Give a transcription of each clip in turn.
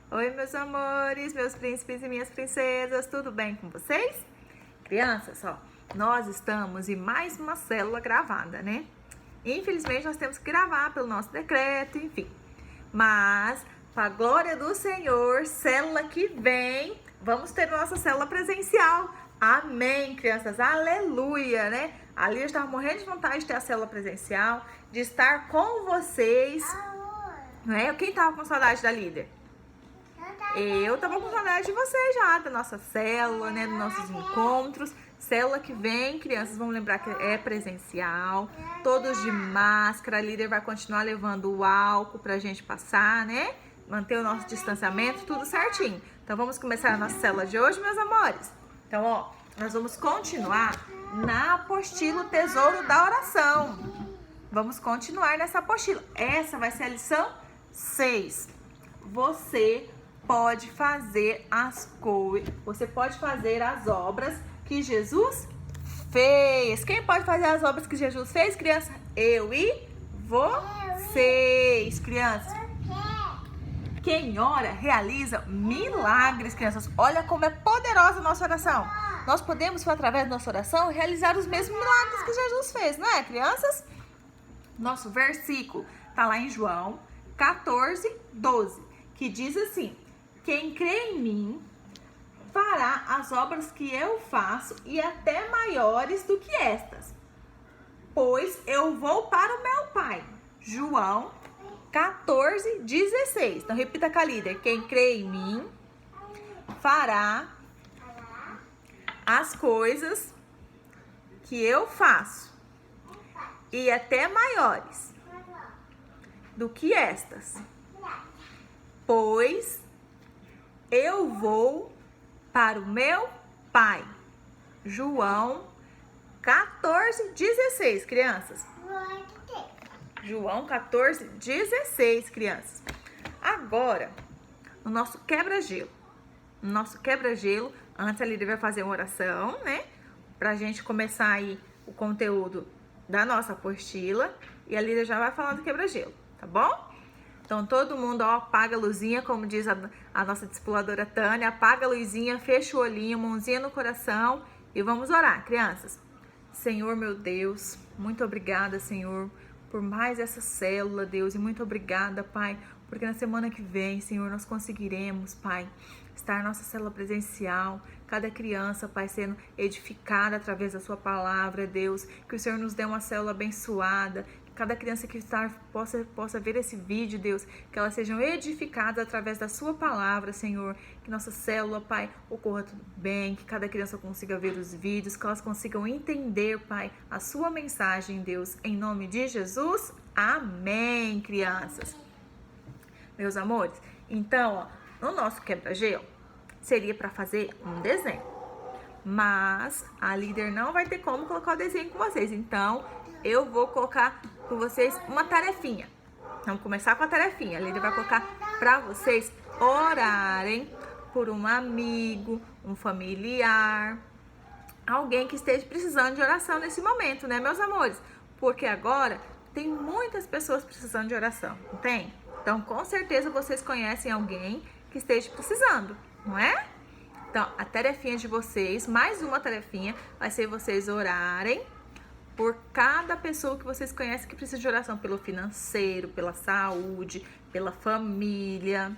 Oi, meus amores, meus príncipes e minhas princesas, tudo bem com vocês? Crianças, ó, nós estamos em mais uma célula gravada, né? Infelizmente, nós temos que gravar pelo nosso decreto, enfim. Mas, para a glória do Senhor, célula que vem, vamos ter nossa célula presencial. Amém, crianças, aleluia, né? A Lídia estava morrendo de vontade de ter a célula presencial, de estar com vocês. Não é? Quem estava com saudade da Líder? Eu tava com saudade de vocês já, da nossa célula, né, dos nossos encontros. Célula que vem, crianças, vamos lembrar que é presencial, todos de máscara. A líder vai continuar levando o álcool pra gente passar, né? Manter o nosso distanciamento, tudo certinho. Então vamos começar a nossa célula de hoje, meus amores. Então, ó, nós vamos continuar na apostila Tesouro da Oração. Vamos continuar nessa apostila. Essa vai ser a lição 6. Você pode fazer você pode fazer as obras que Jesus fez. Quem pode fazer as obras que Jesus fez, criança? Eu e vocês, crianças. Quem ora realiza milagres, crianças. Olha como é poderosa a nossa oração. Nós podemos, através da nossa oração, realizar os mesmos milagres que Jesus fez, não é, crianças? Nosso versículo está lá em João 14:12, que diz assim: quem crê em mim fará as obras que eu faço e até maiores do que estas, pois eu vou para o meu Pai. João 14:16. Então repita com a líder: quem crê em mim fará as coisas que eu faço e até maiores do que estas, pois eu vou para o meu Pai. João 14:16, crianças. João 14:16, crianças. Agora, no nosso quebra-gelo. No nosso quebra-gelo, antes a Lídia vai fazer uma oração, né? Pra gente começar aí o conteúdo da nossa apostila. E a Lídia já vai falar do quebra-gelo, tá bom? Então, todo mundo, ó, apaga a luzinha, como diz a nossa discipuladora Tânia. Apaga a luzinha, fecha o olhinho, mãozinha no coração e vamos orar, crianças. Senhor, meu Deus, muito obrigada, Senhor, por mais essa célula, Deus. E muito obrigada, Pai, porque na semana que vem, Senhor, nós conseguiremos, Pai, estar na nossa célula presencial. Cada criança, Pai, sendo edificada através da sua palavra, Deus. Que o Senhor nos dê uma célula abençoada. Cada criança que está possa ver esse vídeo, Deus, que elas sejam edificadas através da sua palavra, Senhor. Que nossa célula, Pai, ocorra tudo bem, que cada criança consiga ver os vídeos, que elas consigam entender, Pai, a sua mensagem, Deus. Em nome de Jesus, amém, crianças. Meus amores, então, ó, no nosso quebra-gelo, seria para fazer um desenho. Mas a líder não vai ter como colocar o desenho com vocês, então eu vou colocar com vocês uma tarefinha. Vamos começar com a tarefinha. A Lídia vai colocar para vocês orarem por um amigo, um familiar, alguém que esteja precisando de oração nesse momento, né, meus amores? Porque agora tem muitas pessoas precisando de oração, não tem? Então, com certeza vocês conhecem alguém que esteja precisando, não é? Então, a tarefinha de vocês, mais uma tarefinha, vai ser vocês orarem por cada pessoa que vocês conhecem que precisa de oração, pelo financeiro, pela saúde, pela família,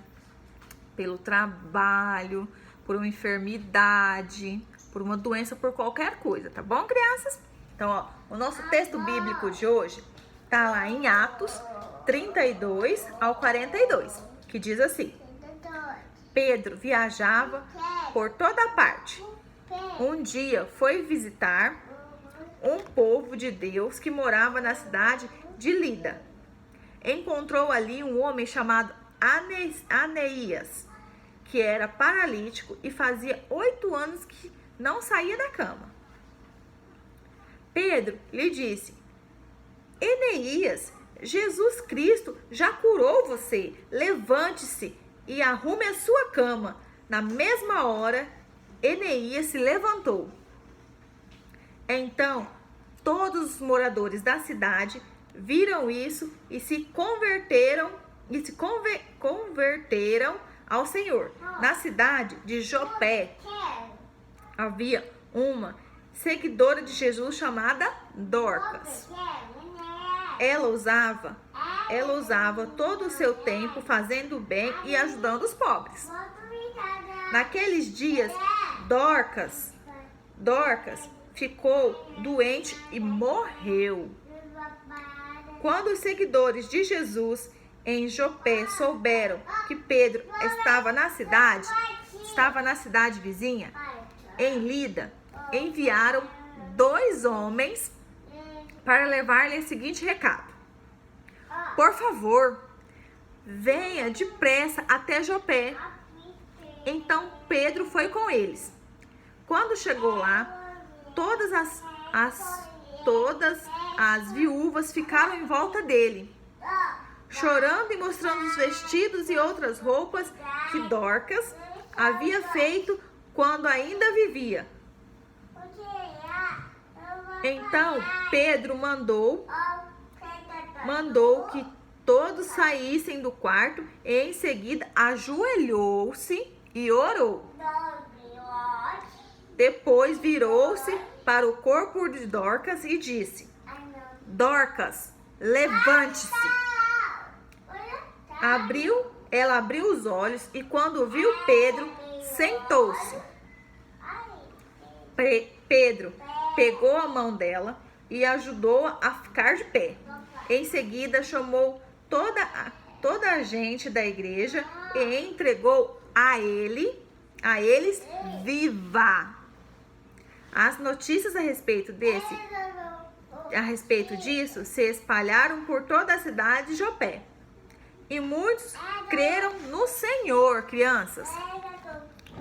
pelo trabalho, por uma enfermidade, por uma doença, por qualquer coisa, tá bom, crianças? Então, ó, o nosso texto bíblico de hoje tá lá em Atos 32-42, que diz assim: Pedro viajava por toda parte. Um dia foi visitar um povo de Deus que morava na cidade de Lida. Encontrou ali um homem chamado Aneías, que era paralítico e fazia 8 anos que não saía da cama. Pedro lhe disse: Eneías, Jesus Cristo já curou você. Levante-se e arrume a sua cama. Na mesma hora, Eneías se levantou. Então, todos os moradores da cidade viram isso e se converteram ao Senhor. Na cidade de Jopé havia uma seguidora de Jesus chamada Dorcas. Ela usava todo o seu tempo fazendo o bem e ajudando os pobres. Naqueles dias, Dorcas ficou doente e morreu. Quando os seguidores de Jesus em Jopé souberam que Pedro estava na cidade vizinha, em Lida, enviaram 2 homens para levar-lhe o seguinte recado: por favor, venha depressa até Jopé. Então Pedro foi com eles. Quando chegou lá, todas as viúvas ficaram em volta dele, chorando e mostrando os vestidos e outras roupas que Dorcas havia feito quando ainda vivia. Então Pedro mandou que todos saíssem do quarto e em seguida ajoelhou-se e orou. Depois virou-se para o corpo de Dorcas e disse: Dorcas, levante-se. Ela abriu os olhos e quando viu Pedro, sentou-se. Pedro pegou a mão dela e ajudou-a a ficar de pé. Em seguida, chamou toda a gente da igreja e entregou a eles viva. As notícias a respeito disso se espalharam por toda a cidade de Jopé. E muitos creram no Senhor, crianças.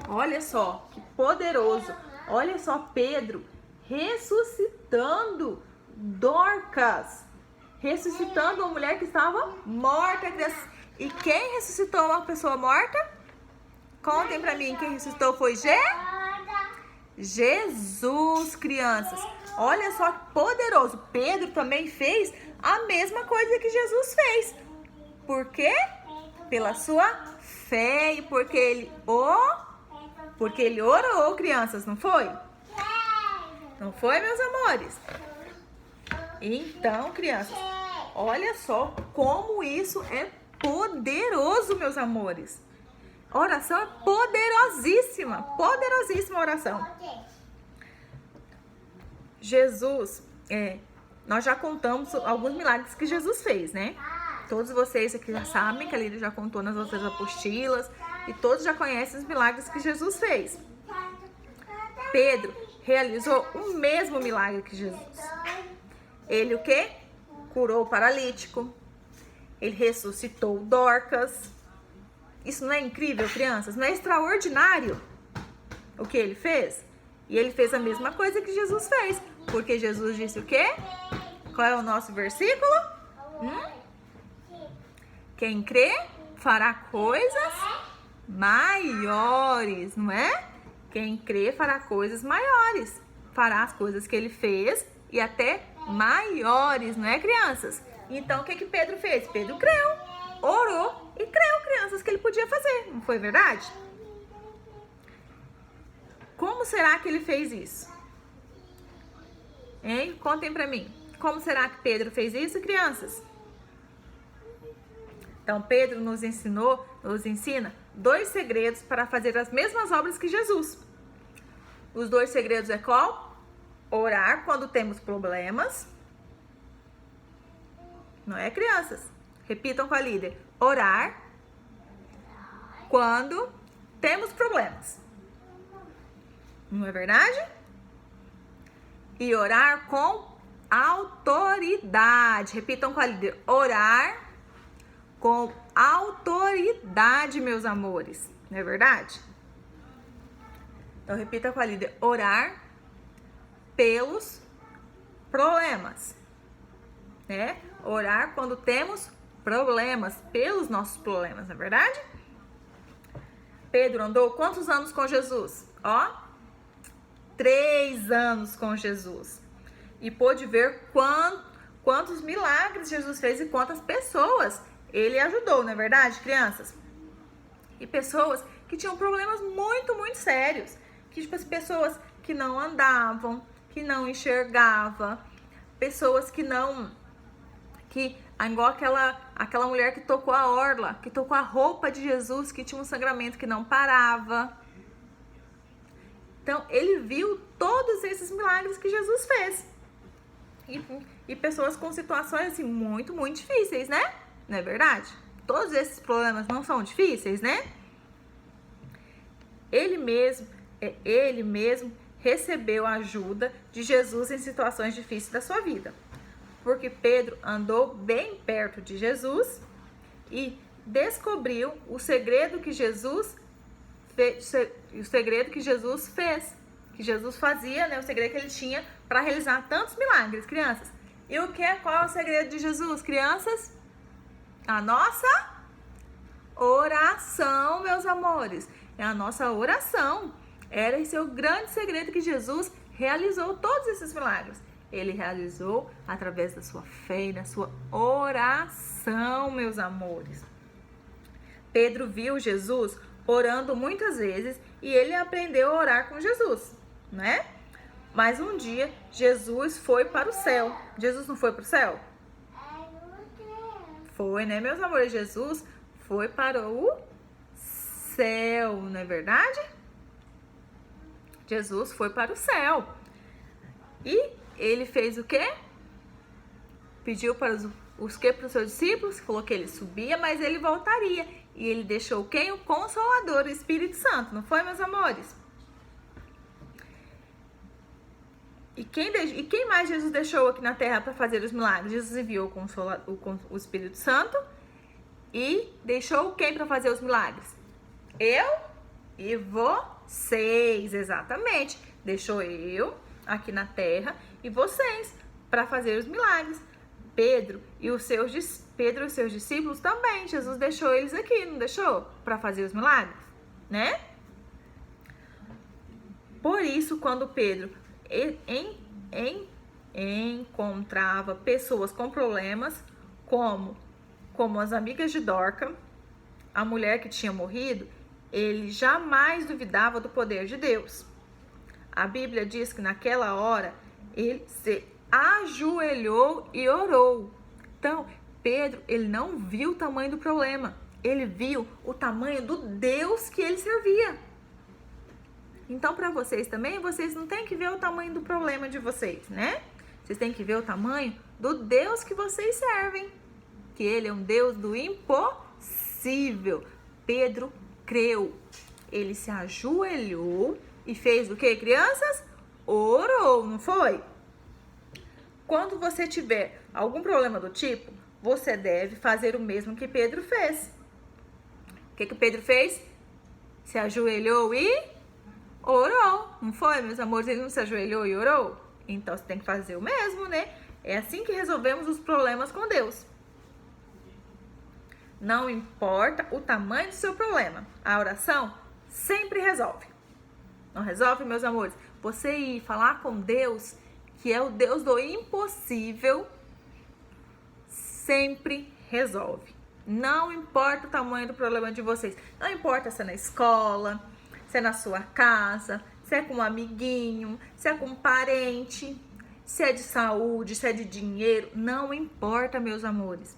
Olha só, que poderoso. Olha só Pedro ressuscitando Dorcas. Ressuscitando uma mulher que estava morta, crianças. E quem ressuscitou uma pessoa morta? Contem pra mim, quem ressuscitou foi Jesus, crianças. Olha só que poderoso. Pedro também fez a mesma coisa que Jesus fez. Por quê? Pela sua fé e porque ele orou, crianças, não foi? Não foi, meus amores? Então, crianças, olha só como isso é poderoso, meus amores. Oração é poderosíssima, poderosíssima oração. Jesus, nós já contamos alguns milagres que Jesus fez, né? Todos vocês aqui já sabem que a Lídia já contou nas outras apostilas e todos já conhecem os milagres que Jesus fez. Pedro realizou o mesmo milagre que Jesus. Ele o quê? Curou o paralítico. Ele ressuscitou Dorcas. Isso não é incrível, crianças? Não é extraordinário o que ele fez? E ele fez a mesma coisa que Jesus fez. Porque Jesus disse o quê? Qual é o nosso versículo? Quem crê fará coisas maiores, não é? Quem crê fará coisas maiores. Fará as coisas que ele fez e até maiores, não é, crianças? Então, o que Pedro fez? Pedro creu, orou e creu, crianças, que ele podia fazer. Não foi verdade? Como será que ele fez isso? Hein? Contem pra mim. Como será que Pedro fez isso, crianças? Então, Pedro nos ensina 2 segredos para fazer as mesmas obras que Jesus. Os 2 segredos é qual? Orar quando temos problemas. Não é, crianças? Repitam com a líder. Orar quando temos problemas. Não é verdade? E orar com autoridade. Repitam com a líder. Orar com autoridade, meus amores. Não é verdade? Então, repita com a líder. Orar pelos problemas. Né? Orar quando temos problemas, pelos nossos problemas, não é verdade? Pedro andou quantos anos com Jesus? 3 anos com Jesus. E pôde ver quantos milagres Jesus fez e quantas pessoas ele ajudou, não é verdade, crianças? E pessoas que tinham problemas muito, muito sérios. Que, tipo, as pessoas que não andavam, que não enxergavam, pessoas que não... igual aquela mulher que tocou a orla, que tocou a roupa de Jesus, que tinha um sangramento que não parava. Então, ele viu todos esses milagres que Jesus fez. E pessoas com situações assim, muito, muito difíceis, né? Não é verdade? Todos esses problemas não são difíceis, né? Ele mesmo recebeu a ajuda de Jesus em situações difíceis da sua vida. Porque Pedro andou bem perto de Jesus e descobriu o segredo que Jesus fez, que Jesus fazia, né? O segredo que ele tinha para realizar tantos milagres, crianças. E qual é o segredo de Jesus, crianças? A nossa oração, meus amores. É a nossa oração. Era esse o grande segredo que Jesus realizou todos esses milagres. Ele realizou através da sua fé e da sua oração, meus amores. Pedro viu Jesus orando muitas vezes e ele aprendeu a orar com Jesus, né? Mas um dia Jesus foi para o céu. Jesus não foi para o céu? Foi, né, meus amores? Jesus foi para o céu, não é verdade? Jesus foi para o céu. E ele fez o quê? Pediu para os seus discípulos, falou que ele subia, mas ele voltaria. E ele deixou quem? O Consolador, o Espírito Santo, não foi, meus amores? E quem mais Jesus deixou aqui na terra para fazer os milagres? Jesus enviou o Espírito Santo e deixou quem para fazer os milagres? Eu e vocês, exatamente. Deixou eu aqui na terra e vocês para fazer os milagres. Pedro e os seus discípulos também. Jesus deixou eles aqui, não deixou? Para fazer os milagres, né? Por isso, quando Pedro encontrava pessoas com problemas, como as amigas de Dorca, a mulher que tinha morrido, ele jamais duvidava do poder de Deus. A Bíblia diz que naquela hora ele se ajoelhou e orou. Então, Pedro, ele não viu o tamanho do problema. Ele viu o tamanho do Deus que ele servia. Então, para vocês também, vocês não têm que ver o tamanho do problema de vocês, né? Vocês têm que ver o tamanho do Deus que vocês servem. Que ele é um Deus do impossível. Pedro creu. Ele se ajoelhou e fez o que, crianças? Orou, não foi? Quando você tiver algum problema do tipo, você deve fazer o mesmo que Pedro fez. O que Pedro fez? Se ajoelhou e orou. Não foi, meus amores? Ele não se ajoelhou e orou? Então, você tem que fazer o mesmo, né? É assim que resolvemos os problemas com Deus. Não importa o tamanho do seu problema. A oração sempre resolve. Não resolve, meus amores? Você ir falar com Deus, que é o Deus do impossível, sempre resolve. Não importa o tamanho do problema de vocês. Não importa se é na escola, se é na sua casa, se é com um amiguinho, se é com um parente, se é de saúde, se é de dinheiro. Não importa, meus amores.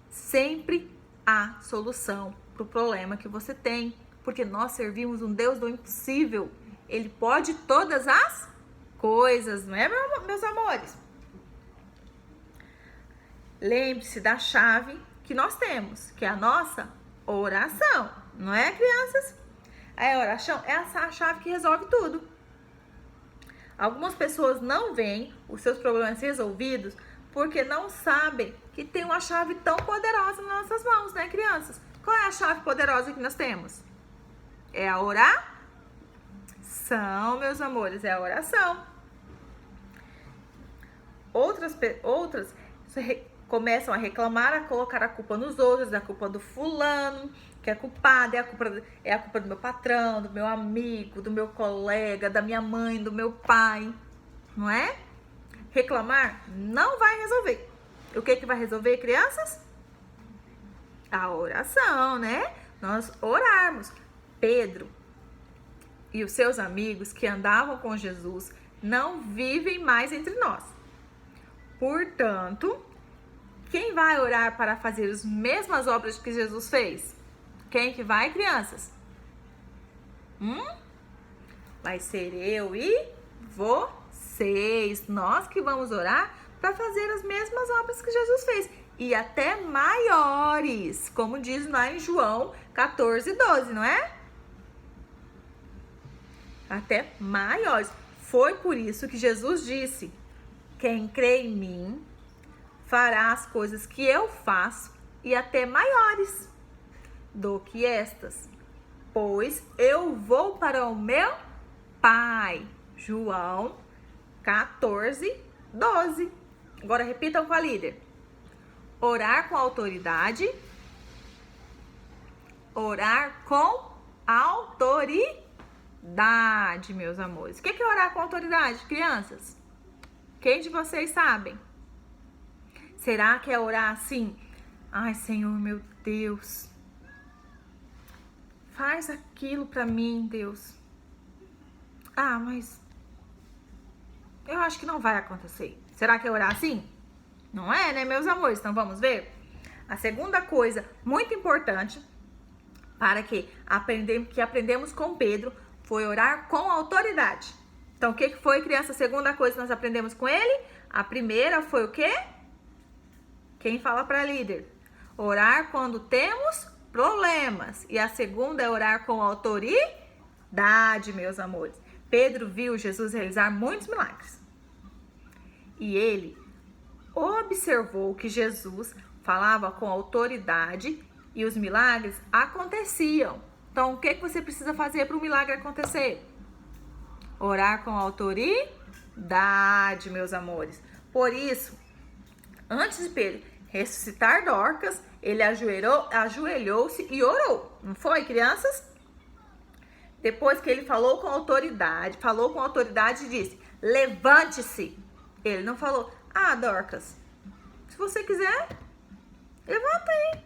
Sempre há solução para o problema que você tem. Porque nós servimos um Deus do impossível. Ele pode todas as coisas, não é, meus amores? Lembre-se da chave que nós temos, que é a nossa oração, não é, crianças? A oração é a chave que resolve tudo. Algumas pessoas não veem os seus problemas resolvidos porque não sabem que tem uma chave tão poderosa nas nossas mãos, né, crianças? Qual é a chave poderosa que nós temos? É a oração, meus amores, é a oração. Outras começam a reclamar, a colocar a culpa nos outros, a culpa do fulano, que é culpado, é a culpa do meu patrão, do meu amigo, do meu colega, da minha mãe, do meu pai, não é? Reclamar não vai resolver. O que vai resolver, crianças? A oração, né? nós orarmos. Pedro e os seus amigos que andavam com Jesus não vivem mais entre nós. Portanto, quem vai orar para fazer as mesmas obras que Jesus fez? Quem que vai, crianças? Vai ser eu e vocês. Nós que vamos orar para fazer as mesmas obras que Jesus fez. E até maiores, como diz lá em João 14:12, não é? Até maiores. Foi por isso que Jesus disse: quem crê em mim fará as coisas que eu faço e até maiores do que estas, pois eu vou para o meu Pai. João 14:12. Agora repitam com a líder. Orar com autoridade. Orar com autoridade, meus amores. O que é orar com autoridade, crianças? Quem de vocês sabem? Será que é orar assim? Ai, Senhor, meu Deus. Faz aquilo pra mim, Deus. Ah, mas eu acho que não vai acontecer. Será que é orar assim? Não é, né, meus amores? Então vamos ver? A segunda coisa muito importante para que aprendemos com Pedro foi orar com autoridade. Então o que foi, criança? A segunda coisa que nós aprendemos com ele? A primeira foi o quê? Quem fala para líder? Orar quando temos problemas. E a segunda é orar com autoridade, meus amores. Pedro viu Jesus realizar muitos milagres. E ele observou que Jesus falava com autoridade e os milagres aconteciam. Então, o que você precisa fazer para o milagre acontecer? Orar com autoridade, meus amores. Por isso, antes de Pedro ressuscitar Dorcas, ele ajoelhou-se e orou. Não foi, crianças? Depois que ele falou com autoridade e disse: levante-se. Ele não falou: ah, Dorcas, se você quiser, levanta aí.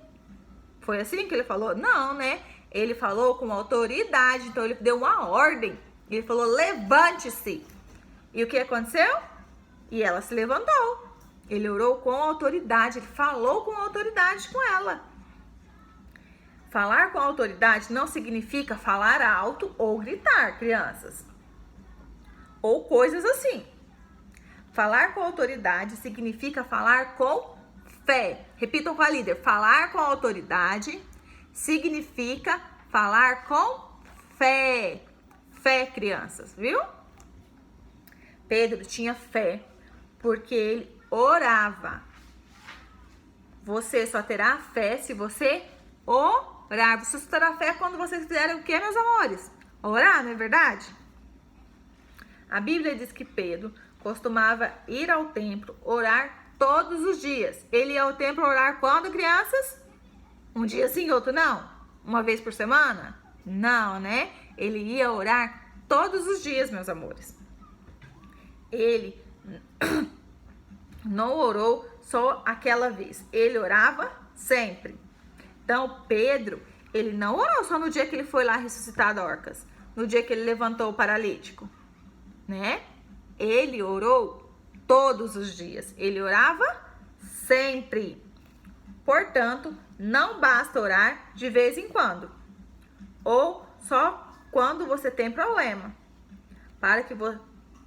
Foi assim que ele falou? Não, né? Ele falou com autoridade, então ele deu uma ordem. Ele falou: levante-se. E o que aconteceu? E ela se levantou. Ele orou com autoridade, ele falou com autoridade com ela. Falar com autoridade não significa falar alto ou gritar, crianças. Ou coisas assim. Falar com autoridade significa falar com fé. Repitam com a líder. Falar com autoridade significa falar com fé. Fé, crianças, viu? Pedro tinha fé porque ele orava. Você só terá fé se você orar. Você só terá fé quando vocês fizerem o que, meus amores? Orar, não é verdade? A Bíblia diz que Pedro costumava ir ao templo orar todos os dias. Ele ia ao templo orar quando, crianças? Um dia sim, outro não? Uma vez por semana? Não, né? Ele ia orar todos os dias, meus amores. Ele não orou só aquela vez. Ele orava sempre. Então, Pedro, ele não orou só no dia que ele foi lá ressuscitar Dorcas. No dia que ele levantou o paralítico, né? Ele orou todos os dias. Ele orava sempre. Portanto, não basta orar de vez em quando. Ou só quando você tem problema.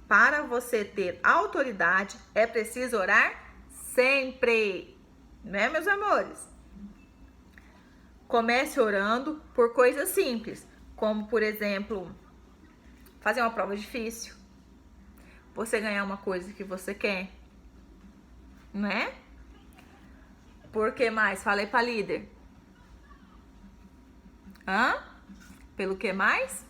Para você ter autoridade, é preciso orar sempre. Né, meus amores? Comece orando por coisas simples. Como, por exemplo, fazer uma prova difícil. Você ganhar uma coisa que você quer. Né? Por que mais? Falei pra líder. Pelo que mais?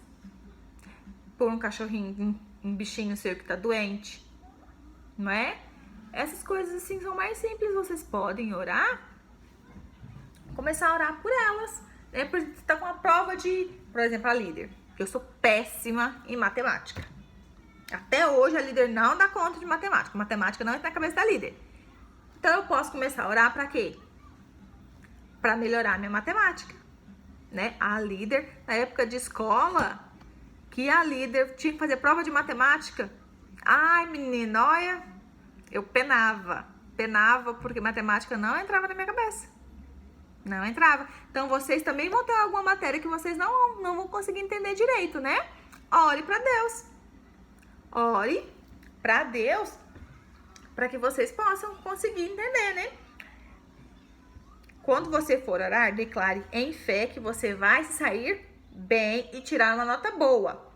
Por um cachorrinho, um bichinho seu que tá doente. Não é? Essas coisas assim são mais simples. Vocês podem orar. Começar a orar por elas. Né? Por exemplo, você tá com uma prova de... Por exemplo, a líder. Eu sou péssima em matemática. Até hoje a líder não dá conta de matemática. Matemática não entra na cabeça da líder. Então eu posso começar a orar para quê? Para melhorar minha matemática. né? A líder, na época de escola, que a líder tinha que fazer prova de matemática. Ai, menina, olha, eu penava porque matemática não entrava na minha cabeça. Não entrava. Então, vocês também vão ter alguma matéria que vocês não vão conseguir entender direito, né? Ore para Deus. Ore para Deus, para que vocês possam conseguir entender, né? Quando você for orar, declare em fé que você vai se sair bem e tirar uma nota boa.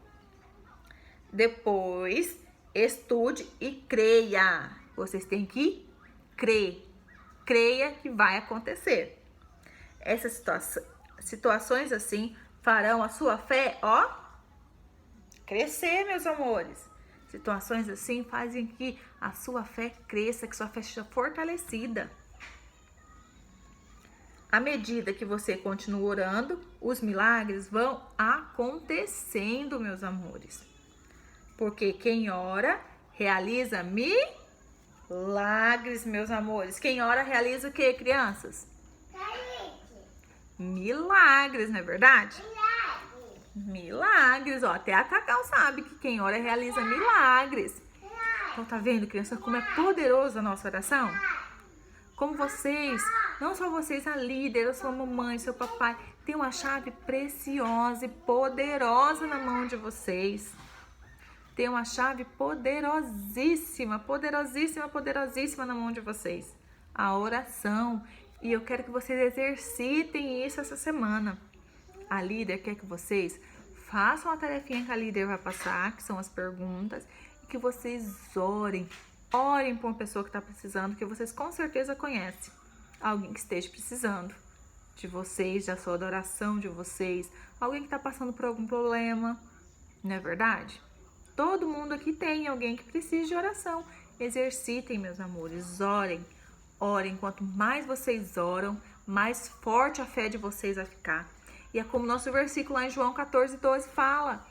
Depois, estude e creia. Vocês têm que crer. Creia que vai acontecer. Essas situações assim farão a sua fé, ó, crescer, meus amores. Situações assim fazem que a sua fé cresça, que sua fé seja fortalecida. À medida que você continua orando, os milagres vão acontecendo, meus amores. Porque quem ora, realiza milagres, meus amores. Quem ora, realiza o quê, crianças? Milagres, não é verdade? Milagres, ó. Até a Cacau sabe que quem ora, realiza milagres. Então, tá vendo, criança, como é poderosa a nossa oração? Como vocês, não só vocês, a líder, a sua mamãe, seu papai, tem uma chave preciosa e poderosa na mão de vocês. Tem uma chave poderosíssima, poderosíssima, poderosíssima na mão de vocês. A oração. E eu quero que vocês exercitem isso essa semana. A líder quer que vocês façam a tarefinha que a líder vai passar, que são as perguntas, e que vocês orem. Orem por uma pessoa que está precisando, que vocês com certeza conhecem. Alguém que esteja precisando de vocês, da sua adoração de vocês. Alguém que está passando por algum problema. Não é verdade? Todo mundo aqui tem alguém que precisa de oração. Exercitem, meus amores. Orem. Orem. Quanto mais vocês oram, mais forte a fé de vocês vai ficar. E é como nosso versículo lá em João 14:12 fala.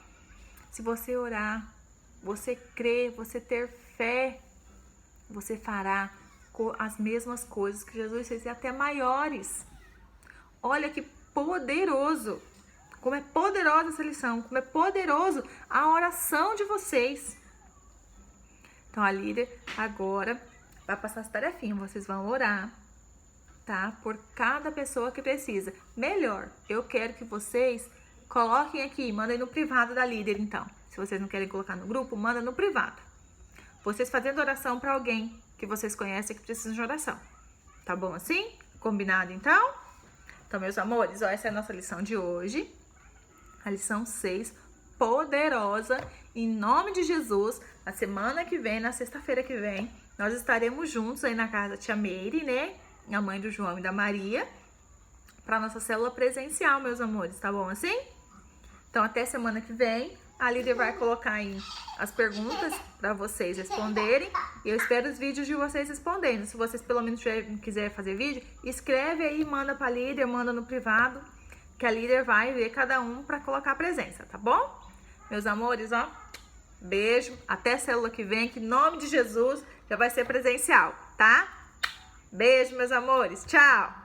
Se você orar, você crer, você ter fé, você fará as mesmas coisas que Jesus fez e até maiores. Olha que poderoso. Como é poderosa essa lição. Como é poderoso a oração de vocês. Então, a líder agora vai passar essa tarefinha. Vocês vão orar, tá? Por cada pessoa que precisa. Melhor, eu quero que vocês coloquem aqui. Mandem no privado da líder, então. Se vocês não querem colocar no grupo, manda no privado. Vocês fazendo oração para alguém que vocês conhecem que precisa de oração. Tá bom assim? Combinado, então? Então, meus amores, ó, essa é a nossa lição de hoje. A lição 6, poderosa. Em nome de Jesus, na semana que vem, na sexta-feira que vem, nós estaremos juntos aí na casa da tia Meire, né? A mãe do João e da Maria, para nossa célula presencial, meus amores. Tá bom assim? Então, até semana que vem. A líder vai colocar aí as perguntas para vocês responderem. E eu espero os vídeos de vocês respondendo. Se vocês pelo menos quiserem fazer vídeo, escreve aí, manda para a líder, manda no privado, que a líder vai ver cada um para colocar a presença, tá bom? Meus amores, ó, beijo. Até a célula que vem, que em nome de Jesus já vai ser presencial, tá? Beijo, meus amores. Tchau!